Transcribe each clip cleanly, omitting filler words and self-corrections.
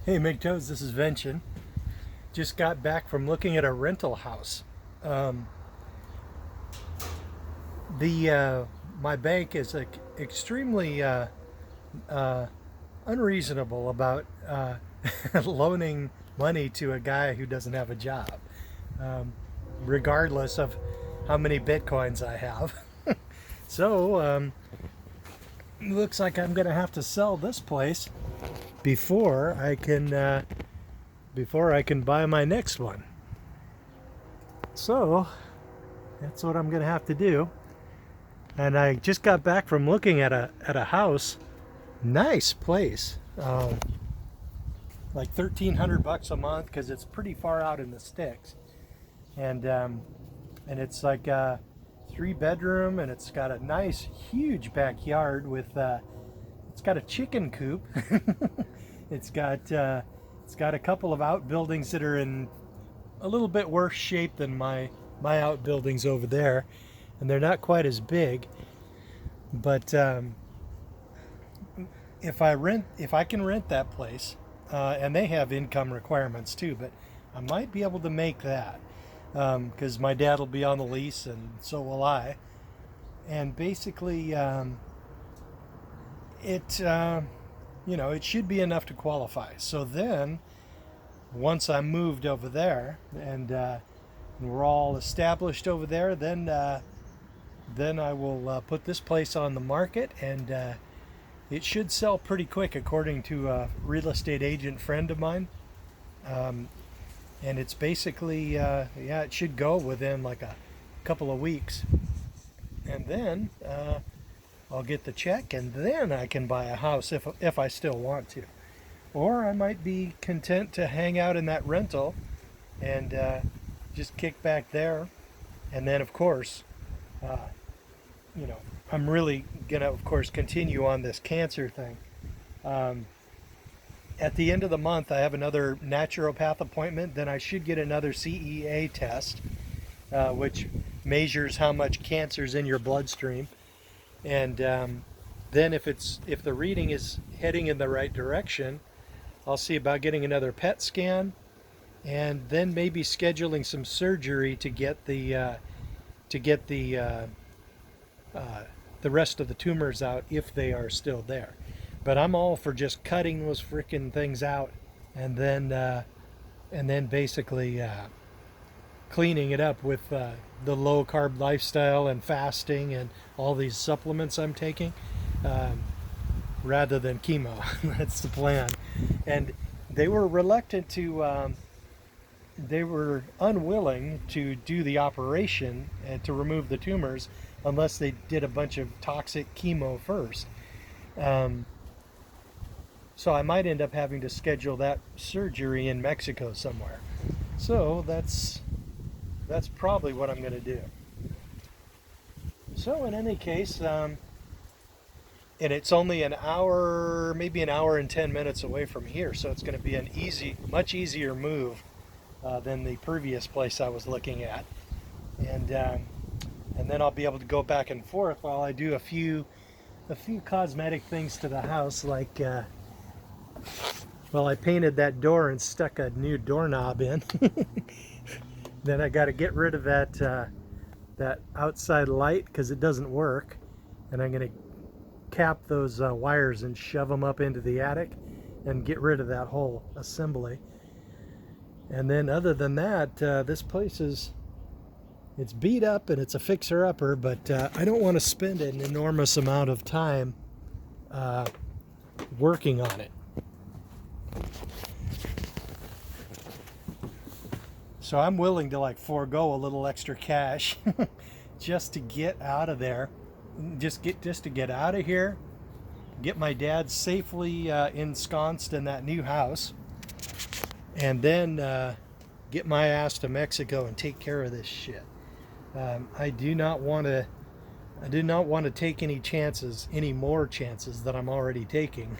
Hey MGTOWs, this is Vention. Just got back from looking at a rental house. Um, the My bank is like extremely uh, unreasonable about loaning money to a guy who doesn't have a job, um, regardless of how many bitcoins I have. So looks like I'm gonna have to sell this place before I can buy my next one. So that's what I'm gonna have to do. And I just got back from looking at a house. Nice place. Like $1,300 a month because it's pretty far out in the sticks. And it's like a 3 bedroom, and it's got a nice huge backyard with it's got a chicken coop. it's got a couple of outbuildings that are in a little bit worse shape than my outbuildings over there, and they're not quite as big. But if I can rent that place, and they have income requirements too, but I might be able to make that because my dad will be on the lease, and so will I. And basically, it should be enough to qualify. So then, once I'm moved over there and we're all established over there, then I will put this place on the market, and it should sell pretty quick, according to a real estate agent friend of mine. And it's basically, it should go within like a couple of weeks. And then I'll get the check, and then I can buy a house if I still want to. Or I might be content to hang out in that rental and just kick back there. And then, of course, I'm really going to, of course, continue on this cancer thing. At the end of the month, I have another naturopath appointment. Then I should get another CEA test, which measures how much cancer's in your bloodstream. And then if the reading is heading in the right direction, I'll see about getting another PET scan, and then maybe scheduling some surgery to get the rest of the tumors out if they are still there. But I'm all for just cutting those freaking things out, and then basically cleaning it up with the low carb lifestyle and fasting and all these supplements I'm taking, rather than chemo. That's the plan. And they were reluctant to. They were unwilling to do the operation and to remove the tumors unless they did a bunch of toxic chemo first. So I might end up having to schedule that surgery in Mexico somewhere. So that's probably what I'm going to do. So in any case, and it's only an hour, maybe an hour and 10 minutes away from here, so it's going to be an much easier move than the previous place I was looking at. And then I'll be able to go back and forth while I do a few cosmetic things to the house, like I painted that door and stuck a new doorknob in. Then I got to get rid of that outside light because it doesn't work, and I'm going to cap those wires and shove them up into the attic and get rid of that whole assembly. And then other than that, this place it's beat up and it's a fixer-upper, but I don't want to spend an enormous amount of time working on it. So I'm willing to forego a little extra cash just to get out of there, just to get out of here, get my dad safely ensconced in that new house, and then get my ass to Mexico and take care of this shit. I do not want to take any more chances than I'm already taking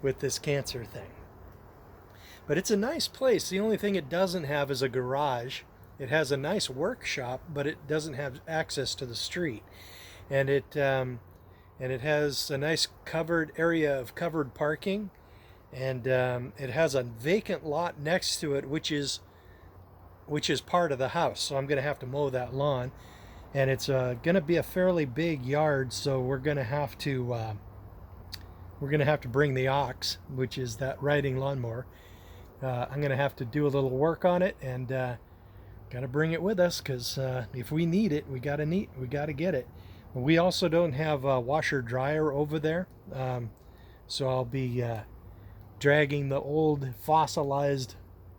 with this cancer thing. But it's a nice place. The only thing it doesn't have is a garage. It has a nice workshop, but it doesn't have access to the street. And it has a nice covered area of covered parking, and it has a vacant lot next to it, which is part of the house. So I'm going to have to mow that lawn, and it's going to be a fairly big yard. So we're going to have to bring the ox, which is that riding lawnmower. I'm going to have to do a little work on it, and got to bring it with us, because if we need it, we got to get it. We also don't have a washer dryer over there, so I'll be dragging the old fossilized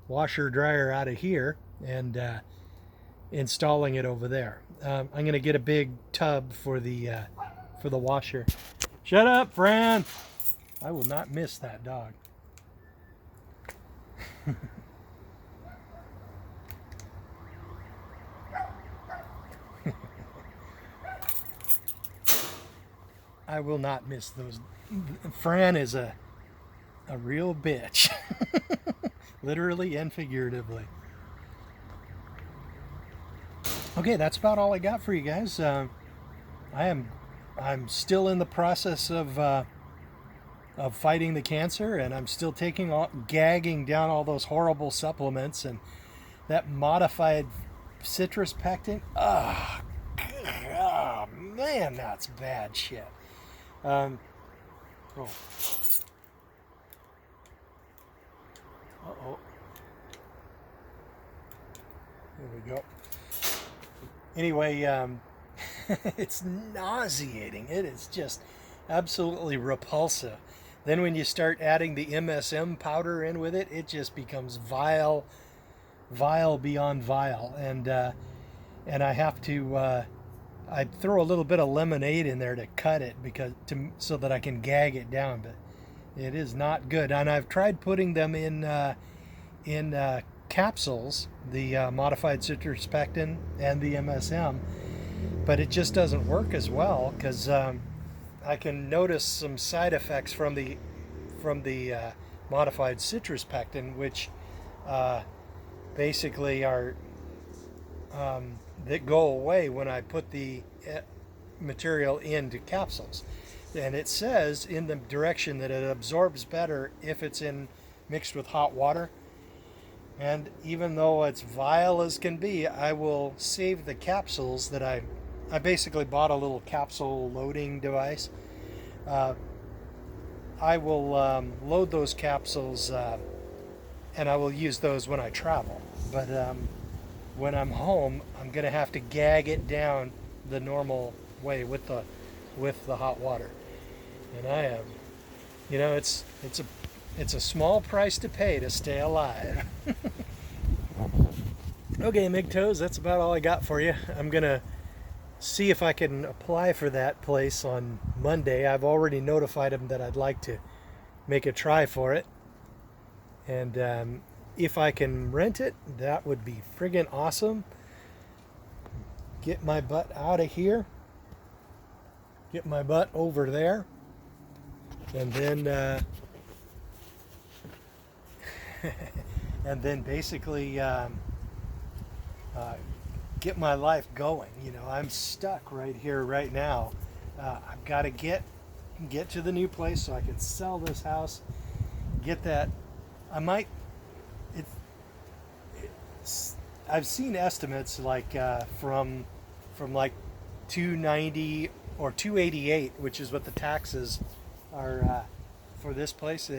washer dryer out of here and installing it over there. I'm going to get a big tub for the washer. Shut up, Fran! I will not miss that dog. I will not miss those. Fran is a real bitch. Literally and figuratively. Okay, that's about all I got for you guys. I'm still in the process of fighting the cancer, and I'm still gagging down all those horrible supplements and that modified citrus pectin. Oh, man, that's bad shit. Oh. Uh-oh. There we go. Anyway, it's nauseating. It is just absolutely repulsive. Then when you start adding the MSM powder in with it, it just becomes vile beyond vile. And I have to I throw a little bit of lemonade in there to cut it, so that I can gag it down. But it is not good. And I've tried putting them in capsules, the modified citrus pectin and the MSM, but it just doesn't work as well, because I can notice some side effects from the modified citrus pectin, which basically are that go away when I put the material into capsules. And it says in the direction that it absorbs better if it's mixed with hot water. And even though it's vile as can be, I will save the capsules that I basically bought a little capsule loading device. I will load those capsules, and I will use those when I travel. But when I'm home, I'm going to have to gag it down the normal way with the hot water. And I am, it's a small price to pay to stay alive. Okay, MGTOWs, that's about all I got for you. I'm going to see if I can apply for that place on Monday. I've already notified them that I'd like to make a try for it. And if I can rent it, that would be friggin' awesome. Get my butt out of here. Get my butt over there. And then and then basically get my life going. I'm stuck right here right now. I've got to get to the new place so I can sell this house, get that. I've seen estimates like from like 290 or 288, which is what the taxes are for this place.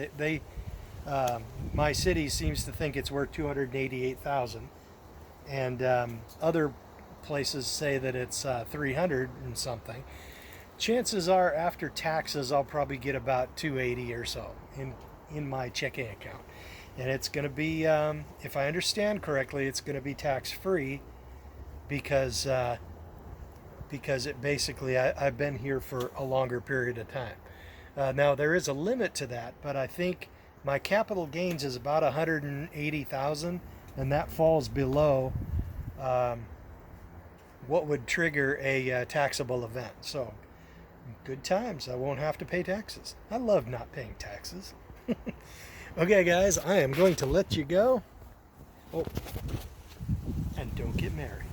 My city seems to think it's worth 288,000, and other places say that it's 300 and something. Chances are, after taxes, I'll probably get about 280 or so in my checking account, and it's going to be, if I understand correctly, it's going to be tax-free because it basically I've been here for a longer period of time. Now there is a limit to that, but I think my capital gains is about 180,000, and that falls below what would trigger a taxable event. So good times. I won't have to pay taxes. I love not paying taxes. Okay, guys, I am going to let you go. Oh, and don't get married.